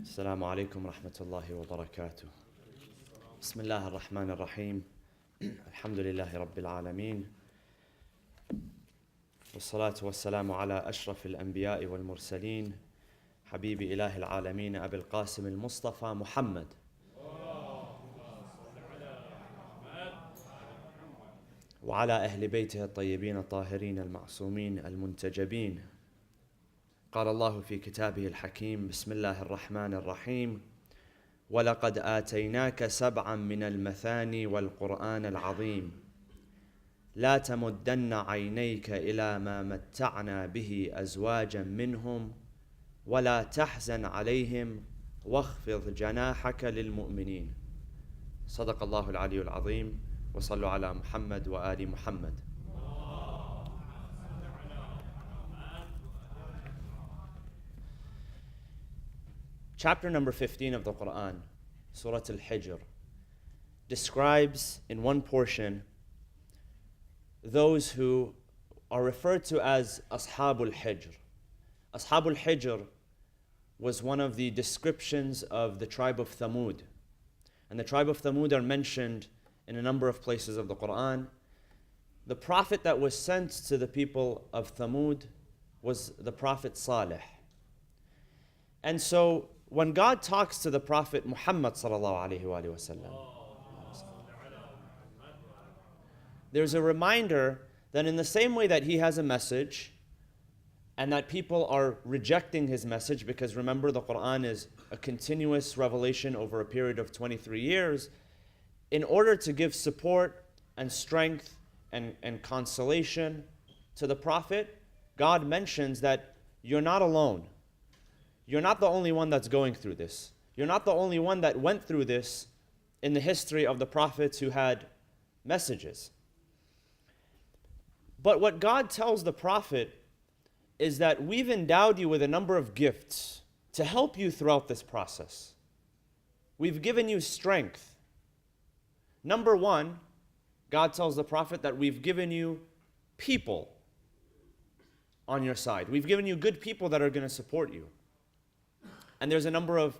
السلام عليكم ورحمة الله وبركاته. بسم الله الرحمن الرحيم. الحمد لله رب العالمين، والصلاة والسلام على أشرف الأنبياء والمرسلين، حبيب إله العالمين أبي القاسم المصطفى محمد وعلى أهل بيته الطيبين الطاهرين المعصومين المنتجبين. قال الله في كتابه الحكيم: بسم الله الرحمن الرحيم: ولقد آتيناك سبعا من المثاني والقرآن العظيم لا تمدن عينيك إلى ما متعنا به أزواجا منهم ولا تحزن عليهم واخفض جناحك للمؤمنين. صدق الله العلي العظيم، وصلوا على محمد وآل محمد. Chapter number 15 of the Quran, Surat Al-Hijr, describes in one portion those who are referred to as Ashabul Hijr. Ashabul Hijr was one of the descriptions of the tribe of Thamud. And the tribe of Thamud are mentioned in a number of places of the Quran. The prophet that was sent to the people of Thamud was the prophet Salih. And so when God talks to the prophet Muhammad sallallahu alaihi wasallam, there's a reminder that in the same way that he has a message and that people are rejecting his message, because remember, the Quran is a continuous revelation over a period of 23 years, in order to give support and strength and consolation to the prophet, God mentions that you're not alone. You're not the only one that's going through this. You're not the only one that went through this in the history of the prophets who had messages. But what God tells the prophet is that we've endowed you with a number of gifts to help you throughout this process. We've given you strength. Number one, God tells the prophet that we've given you people on your side. We've given you good people that are going to support you. And there's a number of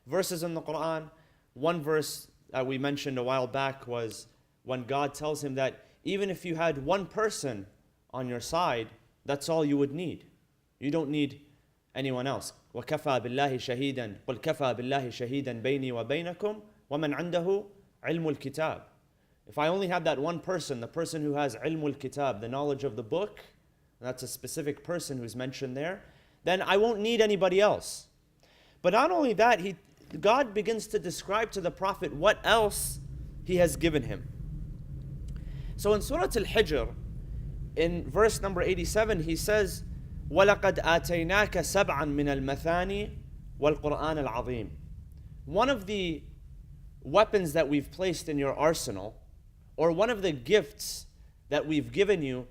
verses in the Quran. One verse that we mentioned a while back was when God tells him that even if you had one person on your side, that's all you would need. You don't need anyone else. وَكَفَى بِاللَّهِ شَهِيدًا قُلْ كَفَى بِاللَّهِ شَهِيدًا بَيْنِي وَبَيْنَكُمْ وَمَنْ عِنْدَهُ عِلْمُ الْكِتَابِ. If I only have that one person, the person who has ilmul kitab, the knowledge of the book, and that's a specific person who's mentioned there, then I won't need anybody else. But not only that, God begins to describe to the prophet what else he has given him. So in Surah Al-Hijr, in verse number 87, he says, وَلَقَدْ آتَيْنَاكَ سَبْعًا مِنَ الْمَثَانِ وَالْقُرْآنَ الْعَظِيمِ. One of the weapons that we've placed in your arsenal, or one of the gifts that we've given you,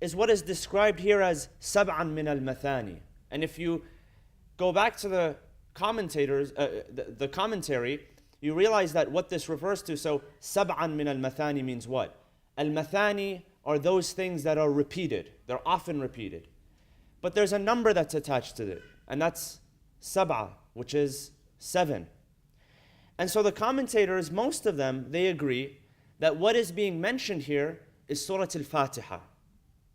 is what is described here as سَبْعًا مِنَ الْمَثَانِ. And if you go back to the commentators, the commentary, you realize that what this refers to, so sab'an min al-mathani means what? Al-mathani are those things that are repeated. They're often repeated. But there's a number that's attached to it, and that's sab'a, which is 7. And so the commentators, most of them, they agree that what is being mentioned here is Surat Al-Fatiha,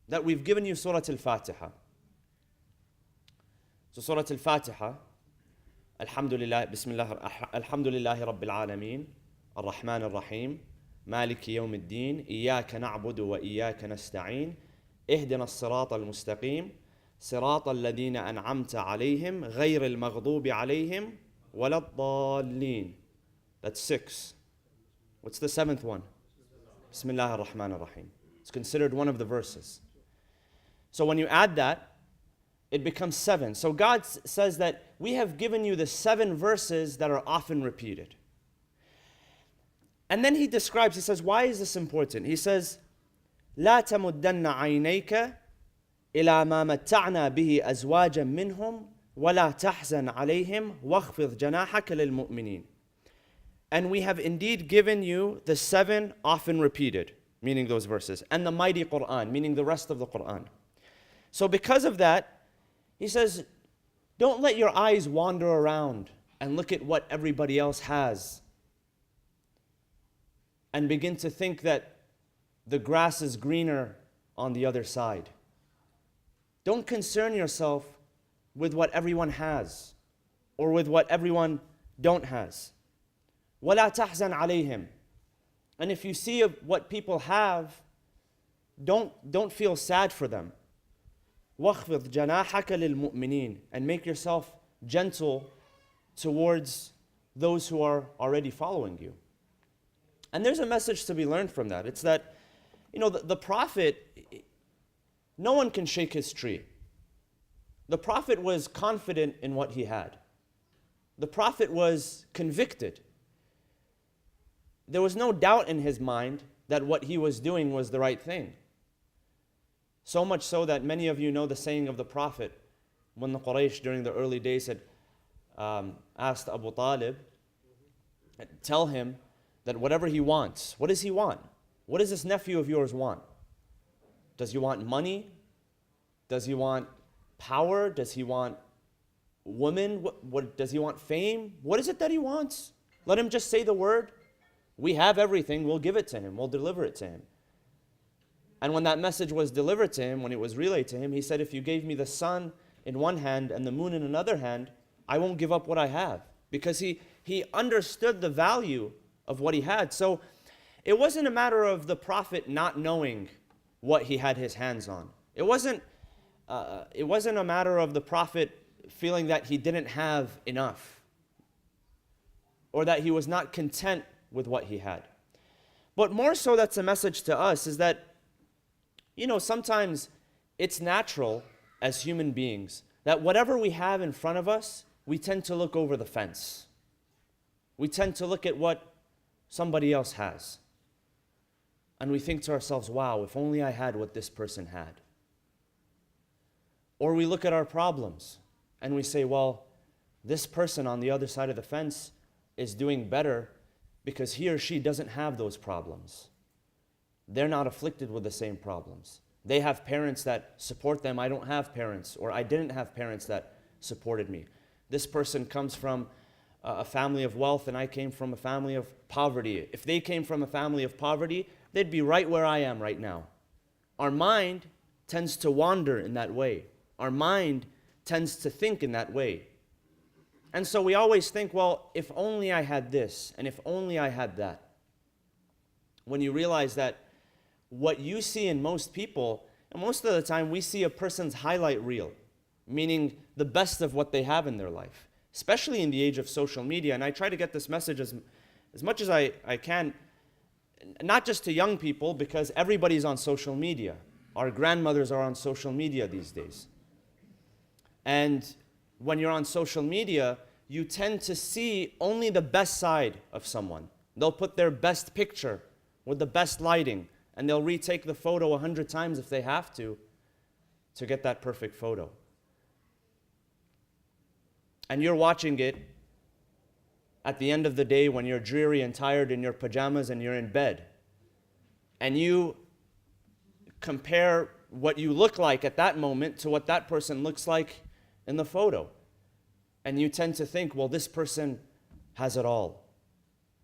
that we've given you Surat Al-Fatiha. So Surat Al-Fatiha, Alhamdulillah, Bismillah, Alhamdulillahi Rabbil Alameen, Ar-Rahman Ar-Rahim, Maliki Yawm Ad-Din, Iyaka na'budu wa Iyaka nasta'in, Ihdina as-sirata al-mustaqim, Sirata alladhina an'amta alayhim, Ghayr al-maghdubi alayhim, Walad-dallin. That's 6. What's the 7th one? Bismillah ar-Rahman ar-Rahim. It's considered one of the verses. So when you add that, it becomes 7. So God says that we have given you the 7 verses that are often repeated. And then he describes, he says, why is this important? He says, لا تمدن عينيك إلى ما متعنا به أزواجا منهم ولا تحزن عليهم واخفض جناحك للمؤمنين. And we have indeed given you the 7 often repeated, meaning those verses, and the mighty Quran, meaning the rest of the Quran. So because of that, he says, don't let your eyes wander around and look at what everybody else has and begin to think that the grass is greener on the other side. Don't concern yourself with what everyone has or with what everyone don't has. وَلَا تَحْزَنْ عَلَيْهِمْ. And if you see what people have, don't feel sad for them. وَخْفِضْ جَنَاحَكَ لِلْمُؤْمِنِينَ. And make yourself gentle towards those who are already following you. And there's a message to be learned from that. It's that, the Prophet, no one can shake his tree. The Prophet was confident in what he had. The Prophet was convicted. There was no doubt in his mind that what he was doing was the right thing. So much so that many of you know the saying of the Prophet when the Quraysh during the early days had asked Abu Talib, tell him that whatever he wants, what does he want? What does this nephew of yours want? Does he want money? Does he want power? Does he want women? What does he want fame? What is it that he wants? Let him just say the word. We have everything, we'll give it to him, we'll deliver it to him. And when that message was delivered to him, when it was relayed to him, he said, if you gave me the sun in one hand and the moon in another hand, I won't give up what I have. Because he understood the value of what he had. So it wasn't a matter of the Prophet not knowing what he had his hands on. It wasn't a matter of the Prophet feeling that he didn't have enough or that he was not content with what he had. But more so, that's a message to us, is that, sometimes it's natural as human beings that whatever we have in front of us, we tend to look over the fence. We tend to look at what somebody else has. And we think to ourselves, wow, if only I had what this person had. Or we look at our problems and we say, well, this person on the other side of the fence is doing better because he or she doesn't have those problems. They're not afflicted with the same problems. They have parents that support them. I don't have parents, or I didn't have parents that supported me. This person comes from a family of wealth and I came from a family of poverty. If they came from a family of poverty, they'd be right where I am right now. Our mind tends to wander in that way. Our mind tends to think in that way. And so we always think, well, if only I had this, and if only I had that. When you realize that what you see in most people, and most of the time we see a person's highlight reel, meaning the best of what they have in their life, especially in the age of social media. And I try to get this message as much as I can, not just to young people, because everybody's on social media. Our grandmothers are on social media these days. And when you're on social media, you tend to see only the best side of someone. They'll put their best picture with the best lighting, and they'll retake the photo 100 times if they have to get that perfect photo. And you're watching it at the end of the day when you're dreary and tired in your pajamas and you're in bed. And you compare what you look like at that moment to what that person looks like in the photo. And you tend to think, well, this person has it all.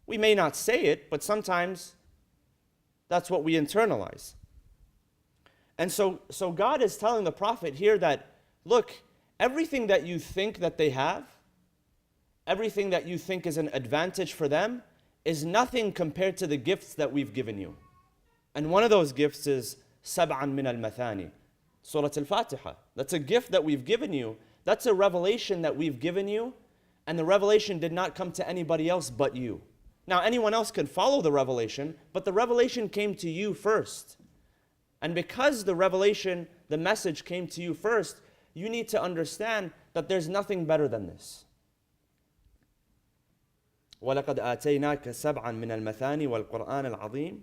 We may not say it, but sometimes that's what we internalize. And so God is telling the Prophet here that, look, everything that you think that they have, everything that you think is an advantage for them, is nothing compared to the gifts that we've given you. And one of those gifts is sab'an min al-mathani, Surat Al-Fatiha. That's a gift that we've given you. That's a revelation that we've given you, and the revelation did not come to anybody else but you. Now, anyone else could follow the revelation, but the revelation came to you first. And because the revelation, the message came to you first, you need to understand that there's nothing better than this. وَلَقَدْ آتَيْنَاكَ سَبْعًا مِنَ الْمَثَانِ وَالْقُرْآنِ الْعَظِيمِ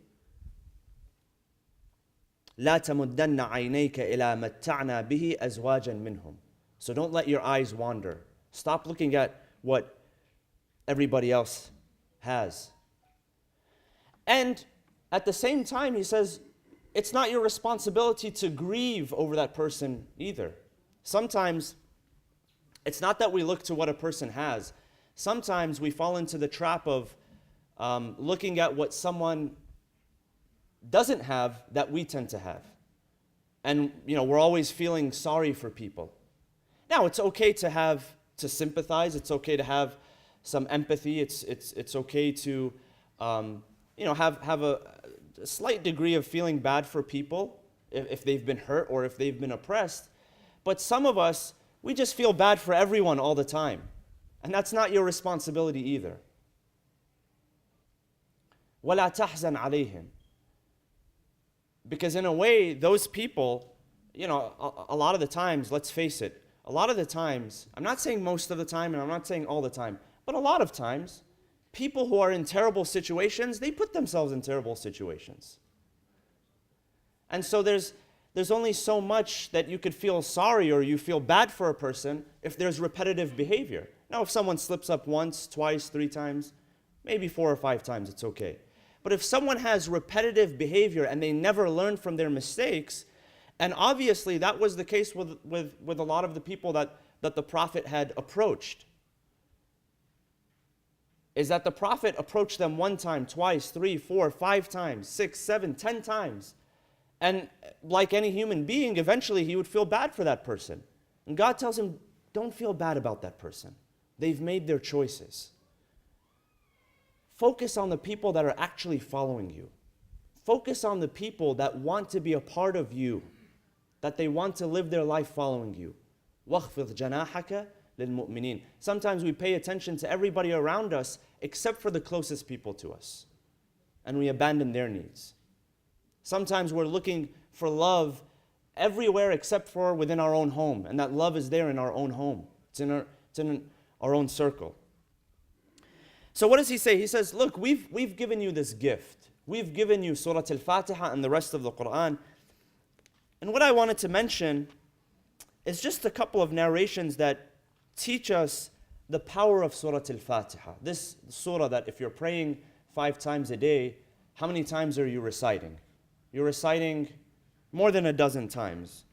لَا تَمُدَّنَّ عَيْنَيْكَ إِلَى مَتَّعْنَا بِهِ أَزْوَاجًا مِّنْهُمْ. So don't let your eyes wander. Stop looking at what everybody else has. And at the same time, he says, it's not your responsibility to grieve over that person either. Sometimes, it's not that we look to what a person has. sometimes we fall into the trap of looking at what someone doesn't have that we tend to have. And we're always feeling sorry for people. Now, it's okay to sympathize. It's okay to have some empathy. It's okay to have a slight degree of feeling bad for people if they've been hurt or if they've been oppressed. But some of us, we just feel bad for everyone all the time. And that's not your responsibility either. وَلَا تَحْزَنْ عَلَيْهِمْ. Because in a way, those people, a lot of the times, let's face it, a lot of the times, I'm not saying most of the time and I'm not saying all the time, but a lot of times, people who are in terrible situations, they put themselves in terrible situations. And so there's only so much that you could feel sorry or you feel bad for a person if there's repetitive behavior. Now, if someone slips up once, twice, 3 times, maybe 4 or 5 times, it's okay. But if someone has repetitive behavior and they never learn from their mistakes, and obviously that was the case with a lot of the people that the Prophet had approached, is that the Prophet approached them 1 time, twice, 3, 4, 5 times, 6, 7, 10 times. And like any human being, eventually he would feel bad for that person. And God tells him, don't feel bad about that person. They've made their choices. Focus on the people that are actually following you. Focus on the people that want to be a part of you, that they want to live their life following you. وَخْفِضْ جَنَاحَكَ لِلْمُؤْمِنِينَ. Sometimes we pay attention to everybody around us except for the closest people to us, and we abandon their needs. Sometimes we're looking for love everywhere except for within our own home, and that love is there in our own home. It's in our own circle. So what does he say? He says, look, we've given you this gift. We've given you Surat Al-Fatiha and the rest of the Quran. And what I wanted to mention is just a couple of narrations that teach us the power of Surat Al-Fatiha. This surah that if you're praying 5 times a day, how many times are you reciting? You're reciting more than a dozen times.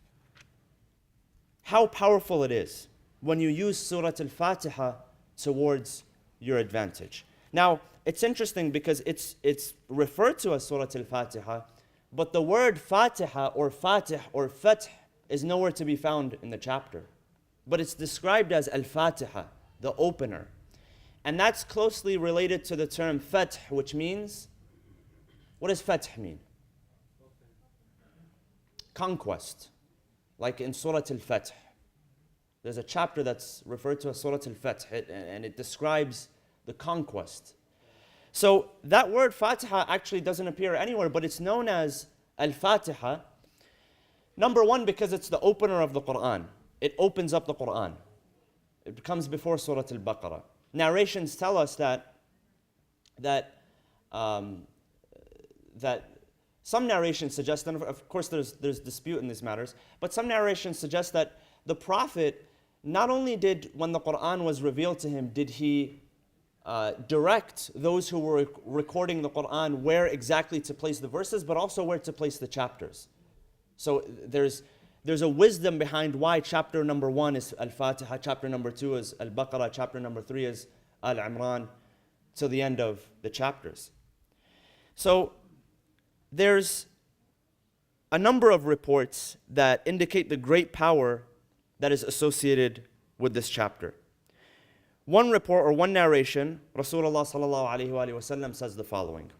How powerful it is when you use Surat Al-Fatiha towards your advantage. Now, it's interesting because it's referred to as Surat Al-Fatiha, but the word Fatiha or Fatih or Fath is nowhere to be found in the chapter. But it's described as Al-Fatiha, the opener. And that's closely related to the term Fath, which means, what does Fath mean? Conquest. Like in Surat Al-Fath. There's a chapter that's referred to as Surat Al-Fath, and it describes the conquest. So that word Fatiha actually doesn't appear anywhere, but it's known as Al-Fatiha. Number one, because it's the opener of the Quran. It opens up the Quran. It comes before Surah Al-Baqarah. Narrations tell us that some narrations suggest, and of course there's dispute in these matters, but some narrations suggest that the Prophet, not only did, when the Quran was revealed to him, did he direct those who were recording the Quran where exactly to place the verses, but also where to place the chapters. So there's a wisdom behind why chapter number 1 is Al-Fatiha, chapter number 2 is Al-Baqarah, chapter number 3 is Al-Imran, till the end of the chapters. So there's a number of reports that indicate the great power that is associated with this chapter. One report or one narration, Rasulullah sallallahu alaihi wasallam says the following.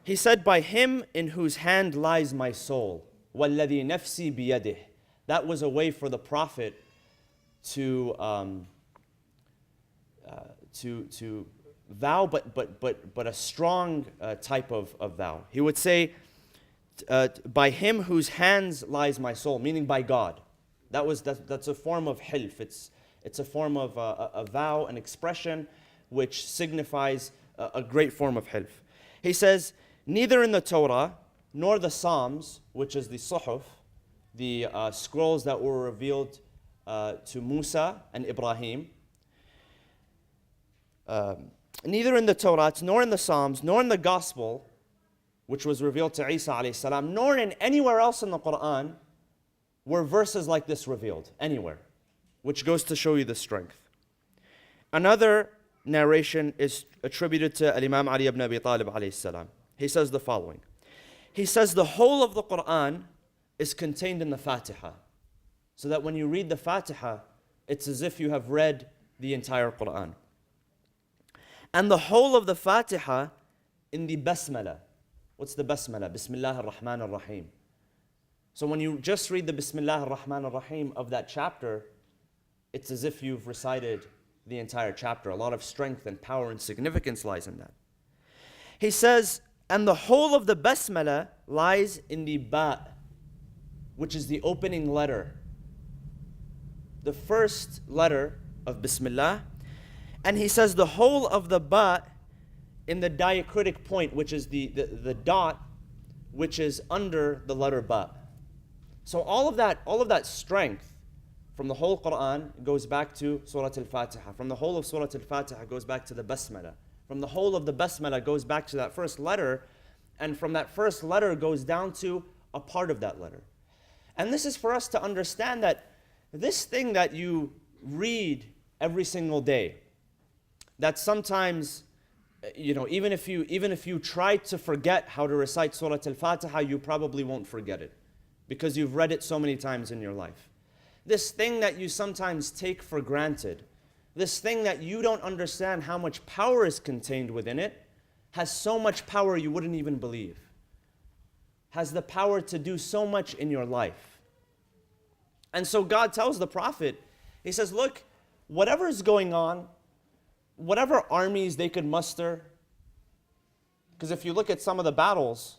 He said, by him in whose hand lies my soul, وَالَّذِي نَفْسِي بِيَدِهِ. That was a way for the Prophet to vow, but a strong type of vow. He would say, by him whose hands lies my soul, meaning by God. That's a form of hilf. It's a form of a vow, an expression, which signifies a great form of hilf. He says, neither in the Torah nor the Psalms, which is the Suhuf, the scrolls that were revealed to Musa and Ibrahim, neither in the Torah, nor in the Psalms, nor in the Gospel, which was revealed to Isa alayhi salam, nor in anywhere else in the Quran, were verses like this revealed anywhere, which goes to show you the strength. Another narration is attributed to Imam Ali ibn Abi Talib alayhi salam. He says the following. He says the whole of the Quran is contained in the Fatiha. So that when you read the Fatiha, it's as if you have read the entire Quran. And the whole of the Fatiha in the Basmala. What's the Basmala? Bismillah ar-Rahman ar-Rahim. So when you just read the Bismillah ar-Rahman ar-Rahim of that chapter, it's as if you've recited the entire chapter. A lot of strength and power and significance lies in that. He says, and the whole of the Basmala lies in the Ba, which is the opening letter. The first letter of Bismillah. And he says the whole of the Ba in the diacritic point, which is the dot, which is under the letter Ba. So all of that strength from the whole Quran goes back to Surat Al-Fatiha. From the whole of Surat Al-Fatiha goes back to the Basmala. From the whole of the Basmala goes back to that first letter. And from that first letter goes down to a part of that letter. And this is for us to understand that this thing that you read every single day, that sometimes, even if you try to forget how to recite Surat Al-Fatiha, you probably won't forget it because you've read it so many times in your life. This thing that you sometimes take for granted, this thing that you don't understand how much power is contained within it, has so much power you wouldn't even believe. Has the power to do so much in your life. And so God tells the Prophet, he says, look, whatever is going on, whatever armies they could muster, because if you look at some of the battles,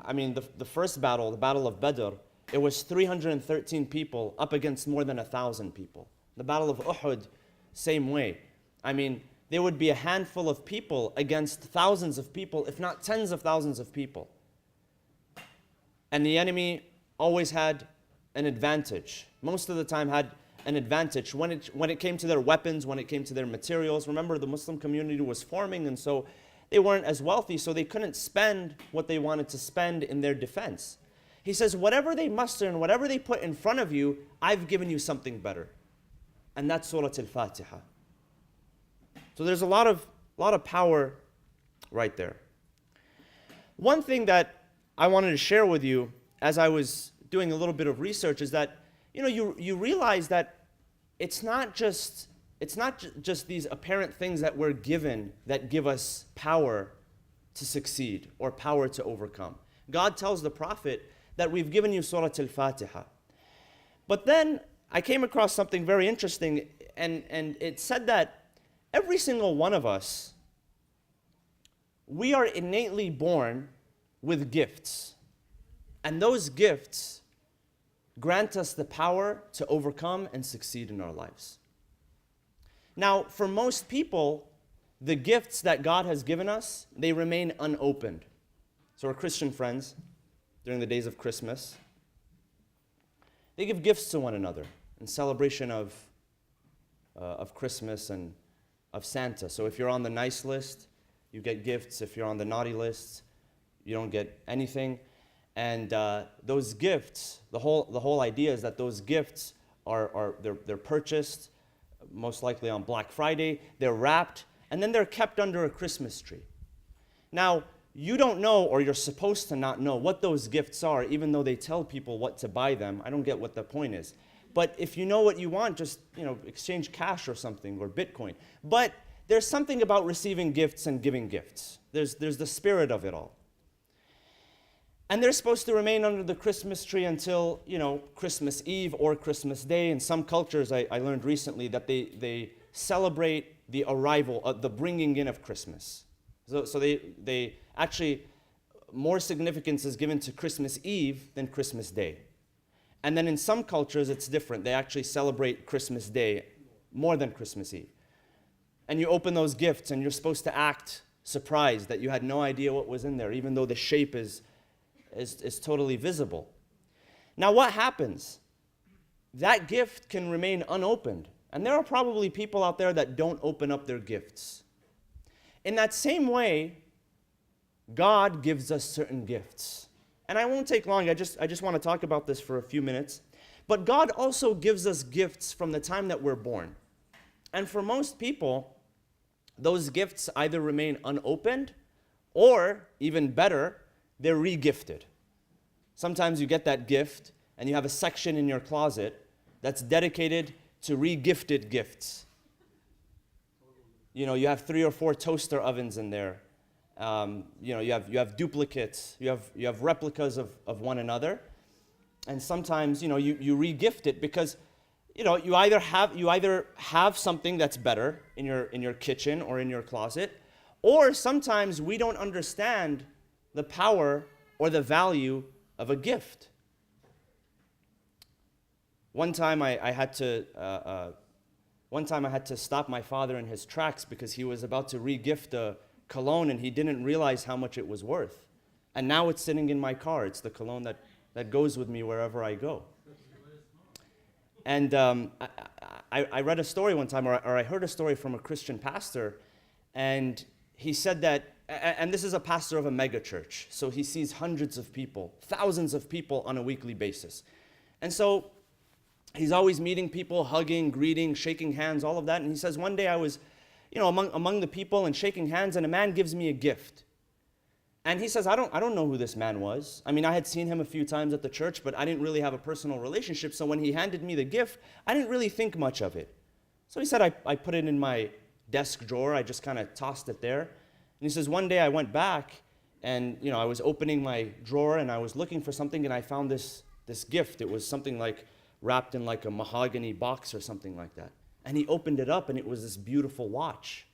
the first battle, the Battle of Badr, it was 313 people up against more than 1,000 people. The Battle of Uhud, same way. There would be a handful of people against thousands of people, if not tens of thousands of people. And the enemy always had an advantage. Most of the time had an advantage when it came to their weapons, when it came to their materials. Remember, the Muslim community was forming, and so they weren't as wealthy, so they couldn't spend what they wanted to spend in their defense. He says, whatever they muster and whatever they put in front of you, I've given you something better. And that's Surat Al-Fatiha. So there's a lot of power right there. One thing that I wanted to share with you as I was doing a little bit of research is that you realize that it's not just these apparent things that we're given that give us power to succeed or power to overcome. God tells the Prophet that we've given you Surat Al-Fatiha. But then I came across something very interesting, and it said that every single one of us, we are innately born with gifts. And those gifts grant us the power to overcome and succeed in our lives. Now, for most people, the gifts that God has given us, they remain unopened. So our Christian friends, during the days of Christmas, they give gifts to one another in celebration of Christmas and of Santa. So if you're on the nice list, you get gifts. If you're on the naughty list, you don't get anything. And those gifts, the whole idea is that those gifts they're purchased, most likely on Black Friday. They're wrapped, and then they're kept under a Christmas tree. Now, you don't know, or you're supposed to not know, what those gifts are, even though they tell people what to buy them. I don't get what the point is. But if you know what you want, just exchange cash or something, or Bitcoin. But there's something about receiving gifts and giving gifts. There's the spirit of it all. And they're supposed to remain under the Christmas tree until, Christmas Eve or Christmas Day. In some cultures, I learned recently that they celebrate the arrival, the bringing in of Christmas. So they actually, more significance is given to Christmas Eve than Christmas Day. And then in some cultures, it's different. They actually celebrate Christmas Day more than Christmas Eve. And you open those gifts, and you're supposed to act surprised that you had no idea what was in there, even though the shape is totally visible. Now what happens? That gift can remain unopened. And there are probably people out there that don't open up their gifts. In that same way, God gives us certain gifts. And I won't take long, I just want to talk about this for a few minutes. But God also gives us gifts from the time that we're born. And for most people, those gifts either remain unopened or, even better, they're re-gifted. Sometimes you get that gift and you have a section in your closet that's dedicated to re-gifted gifts. You know, you have 3 or 4 toaster ovens in there. You have duplicates, you have replicas of one another. And sometimes, you re-gift it because, you either have something that's better in your kitchen or in your closet, or sometimes we don't understand the power or the value of a gift. One time I had to stop my father in his tracks because he was about to re-gift a cologne and he didn't realize how much it was worth. And now it's sitting in my car. It's the cologne that goes with me wherever I go. And I read a story one time, or I heard a story from a Christian pastor, and he said that, and this is a pastor of a mega church, so he sees hundreds of people, thousands of people on a weekly basis. And so he's always meeting people, hugging, greeting, shaking hands, all of that. And he says, one day I was, among the people and shaking hands, and a man gives me a gift. And he says, I don't know who this man was. I mean, I had seen him a few times at the church, but I didn't really have a personal relationship. So when he handed me the gift, I didn't really think much of it. So he said, I put it in my desk drawer. I just kind of tossed it there. And he says, one day I went back and, I was opening my drawer and I was looking for something and I found this gift. It was something like wrapped in like a mahogany box or something like that. And he opened it up and it was this beautiful watch.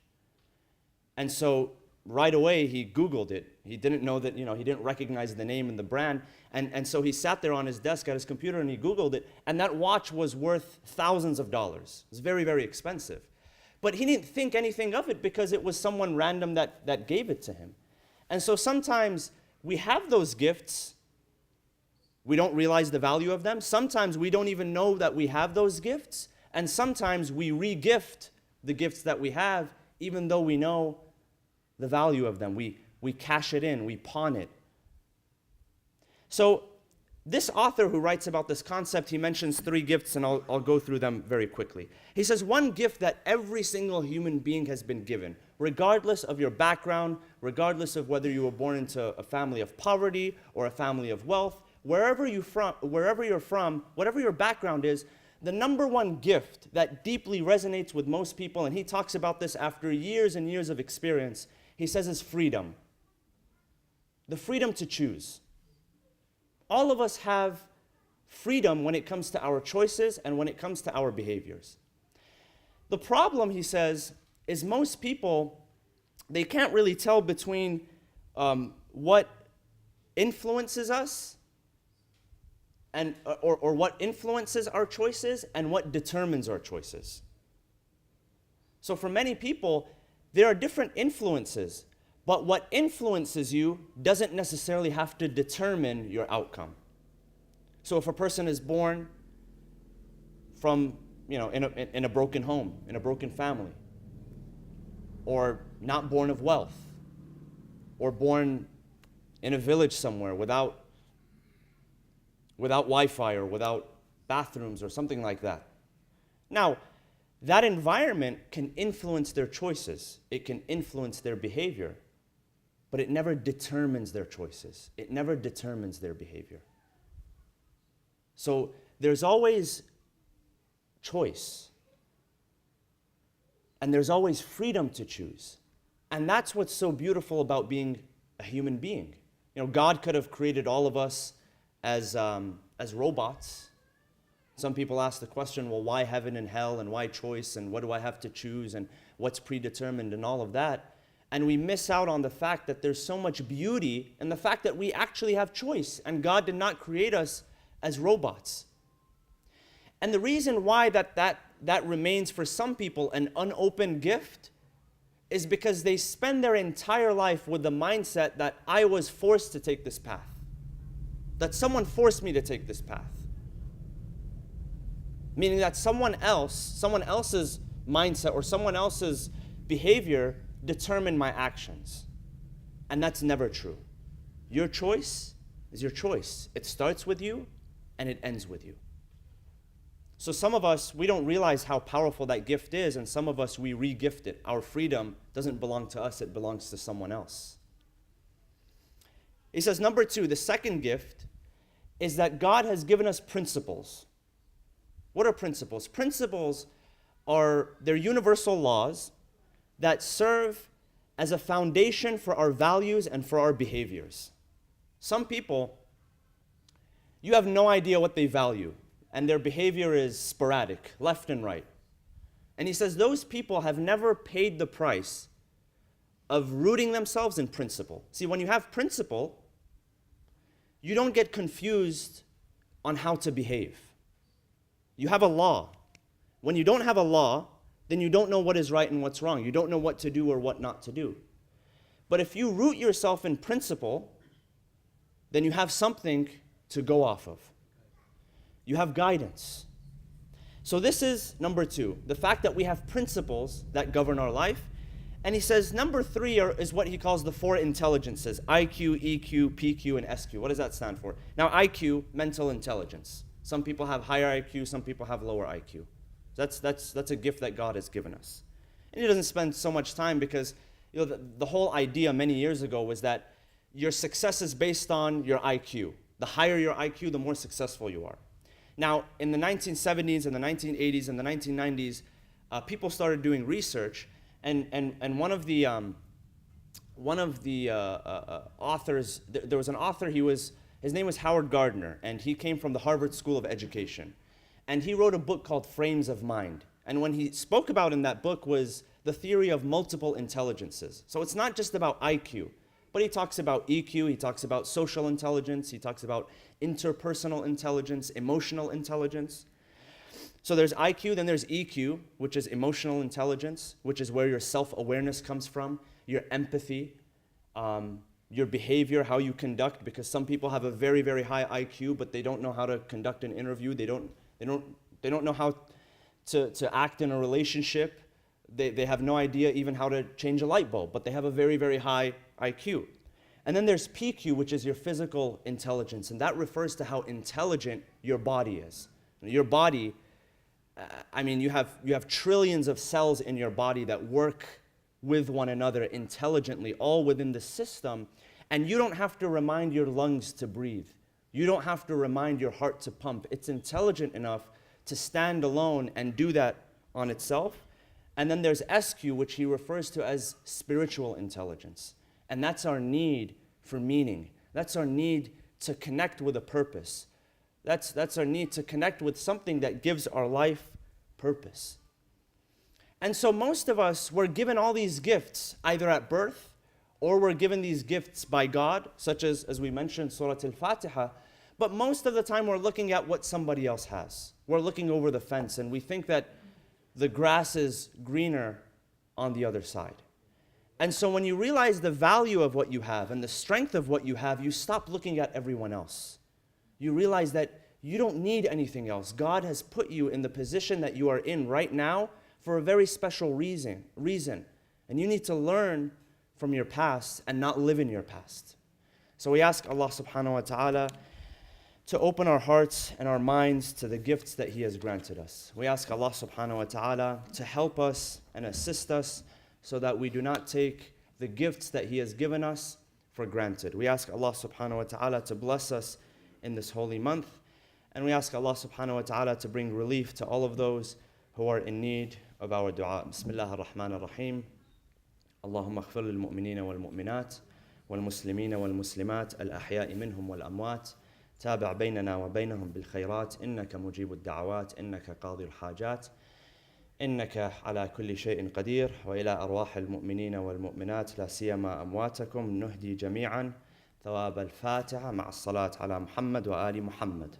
And so right away, he Googled it. He didn't know that, he didn't recognize the name and the brand. And so he sat there on his desk at his computer and he Googled it. And that watch was worth thousands of dollars. It was very, very expensive. But he didn't think anything of it because it was someone random that gave it to him. And so sometimes we have those gifts. We don't realize the value of them. Sometimes we don't even know that we have those gifts. And sometimes we re-gift the gifts that we have, even though we know the value of them. We cash it in, we pawn it. So this author who writes about this concept, he mentions 3 gifts, and I'll go through them very quickly. He says, one gift that every single human being has been given, regardless of your background, regardless of whether you were born into a family of poverty or a family of wealth, wherever you're from, whatever your background is, the number one gift that deeply resonates with most people, and he talks about this after years and years of experience, he says is freedom. The freedom to choose. All of us have freedom when it comes to our choices and when it comes to our behaviors. The problem, he says, is most people, they can't really tell between what influences us and or what influences our choices and what determines our choices. So for many people, there are different influences, but what influences you doesn't necessarily have to determine your outcome. So if a person is born from, in a broken home, in a broken family, or not born of wealth, or born in a village somewhere without Wi-Fi or without bathrooms or something like that. Now, that environment can influence their choices. It can influence their behavior, but it never determines their choices. It never determines their behavior. So there's always choice, and there's always freedom to choose. And that's what's so beautiful about being a human being. God could have created all of us as robots. Some people ask the question, well, why heaven and hell, and why choice, and what do I have to choose, and what's predetermined, and all of that. And we miss out on the fact that there's so much beauty in the fact that we actually have choice, and God did not create us as robots. And the reason why that remains for some people an unopened gift is because they spend their entire life with the mindset that I was forced to take this path, that someone forced me to take this path. Meaning that someone else's mindset or someone else's behavior determined my actions. And that's never true. Your choice is your choice. It starts with you and it ends with you. So some of us, we don't realize how powerful that gift is, and some of us, we re-gift it. Our freedom doesn't belong to us, it belongs to someone else. He says, number 2, the second gift is that God has given us principles. What are principles? Principles they're universal laws that serve as a foundation for our values and for our behaviors. Some people, you have no idea what they value, and their behavior is sporadic, left and right. And he says those people have never paid the price of rooting themselves in principle. See, when you have principle, you don't get confused on how to behave. You have a law. When you don't have a law, then you don't know what is right and what's wrong. You don't know what to do or what not to do. But if you root yourself in principle, then you have something to go off of. You have guidance. So this is number 2, the fact that we have principles that govern our life. And he says number 3 is what he calls the 4 intelligences: IQ, EQ, PQ, and SQ. What does that stand for? Now IQ, mental intelligence. Some people have higher IQ, some people have lower IQ. That's a gift that God has given us. And he doesn't spend so much time because the whole idea many years ago was that your success is based on your IQ. The higher your IQ, the more successful you are. Now, in the 1970s and the 1980s and the 1990s, people started doing research, and one of the authors, there was an author, his name was Howard Gardner, and he came from the Harvard School of Education. And he wrote a book called Frames of Mind. And when he spoke about in that book was the theory of multiple intelligences. So it's not just about IQ, but he talks about EQ, he talks about social intelligence, he talks about interpersonal intelligence, emotional intelligence. So there's IQ, then there's EQ, which is emotional intelligence, which is where your self-awareness comes from, your empathy, your behavior, how you conduct, because some people have a very, very high IQ, but they don't know how to conduct an interview. They don't know how to act in a relationship. They have no idea even how to change a light bulb, but they have a very, very high IQ. And then there's PQ, which is your physical intelligence, and that refers to how intelligent your body is. Your body, you have trillions of cells in your body that work with one another intelligently, all within the system, and you don't have to remind your lungs to breathe. You don't have to remind your heart to pump. It's intelligent enough to stand alone and do that on itself. And then there's SQ, which he refers to as spiritual intelligence. And that's our need for meaning. That's our need to connect with a purpose. That's our need to connect with something that gives our life purpose. And so most of us, we're given all these gifts either at birth or we're given these gifts by God, such as we mentioned, Surat Al-Fatiha. But most of the time we're looking at what somebody else has. We're looking over the fence and we think that the grass is greener on the other side. And so when you realize the value of what you have and the strength of what you have, you stop looking at everyone else. You realize that you don't need anything else. God has put you in the position that you are in right now for a very special reason. And you need to learn from your past and not live in your past. So we ask Allah subhanahu wa ta'ala to open our hearts and our minds to the gifts that He has granted us. We ask Allah subhanahu wa ta'ala to help us and assist us so that we do not take the gifts that He has given us for granted. We ask Allah subhanahu wa ta'ala to bless us in this holy month. And we ask Allah subhanahu wa ta'ala to bring relief to all of those who are in need of our dua. Bismillah ar-Rahman ar-Rahim. Allahumma aghfir lil mu'minina wal mu'minat wal muslimina wal muslimat al ahya'i minhum wal amwat. تابع بيننا وبينهم بالخيرات إنك مجيب الدعوات إنك قاضي الحاجات إنك على كل شيء قدير وإلى أرواح المؤمنين والمؤمنات لا سيما أمواتكم نهدي جميعا ثواب الفاتحة مع الصلاة على محمد وآل محمد